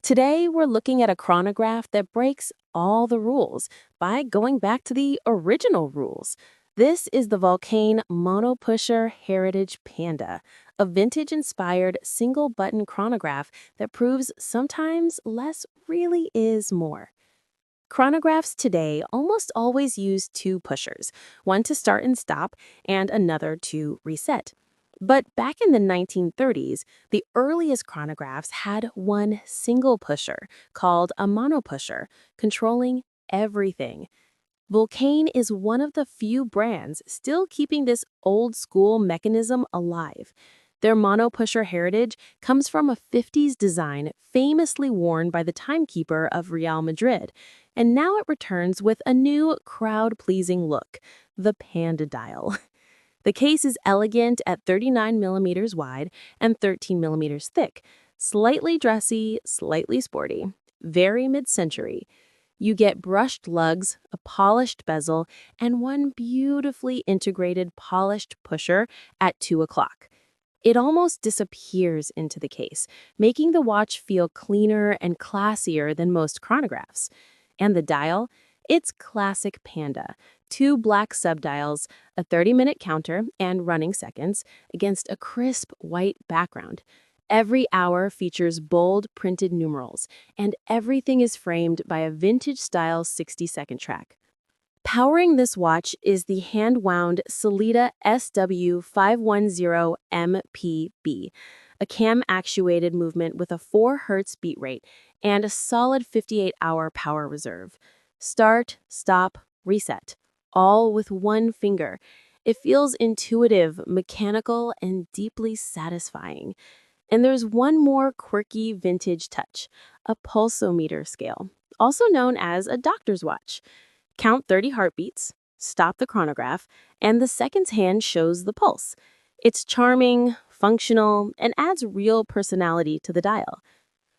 Today, we're looking at a chronograph that breaks all the rules by going back to the original rules. This is the Vulcain Monopusher Heritage Panda, a vintage-inspired single-button chronograph that proves sometimes less really is more. Chronographs today almost always use two pushers, one to start and stop and another to reset. But back in the 1930s, the earliest chronographs had one single pusher called a monopusher, controlling everything. Vulcain is one of the few brands still keeping this old-school mechanism alive. Their monopusher heritage comes from a 50s design famously worn by the timekeeper of Real Madrid, and now it returns with a new crowd-pleasing look, the panda-dial. The case is elegant at 39 millimeters wide and 13 millimeters thick, slightly dressy, slightly sporty, very mid-century. You get brushed lugs, a polished bezel, and one beautifully integrated polished pusher at 2 o'clock. It almost disappears into the case, making the watch feel cleaner and classier than most chronographs. And the dial? It's classic Panda. Two black subdials, a 30-minute counter, and running seconds against a crisp white background. Every hour features bold printed numerals, and everything is framed by a vintage-style 60-second track. Powering this watch is the hand-wound Sellita SW510 M MP, a cam-actuated movement with a 4 Hz beat rate and a solid 58-hour power reserve. Start, stop, reset, all with one finger. It feels intuitive, mechanical, and deeply satisfying. And there's one more quirky vintage touch, a pulsometer scale, also known as a doctor's watch. Count 30 heartbeats, stop the chronograph, and the seconds hand shows the pulse. It's charming, functional, and adds real personality to the dial.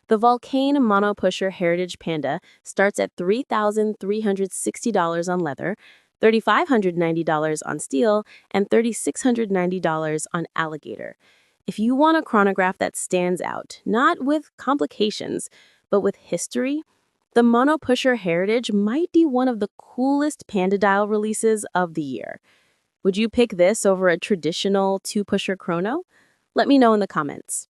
The Vulcain Monopusher Heritage Panda starts at $3,360 on leather, $3,590 on steel, and $3,690 on alligator. If you want a chronograph that stands out, not with complications, but with history, the Monopusher Heritage might be one of the coolest panda-dial releases of the year. Would you pick this over a traditional two-pusher chrono? Let me know in the comments.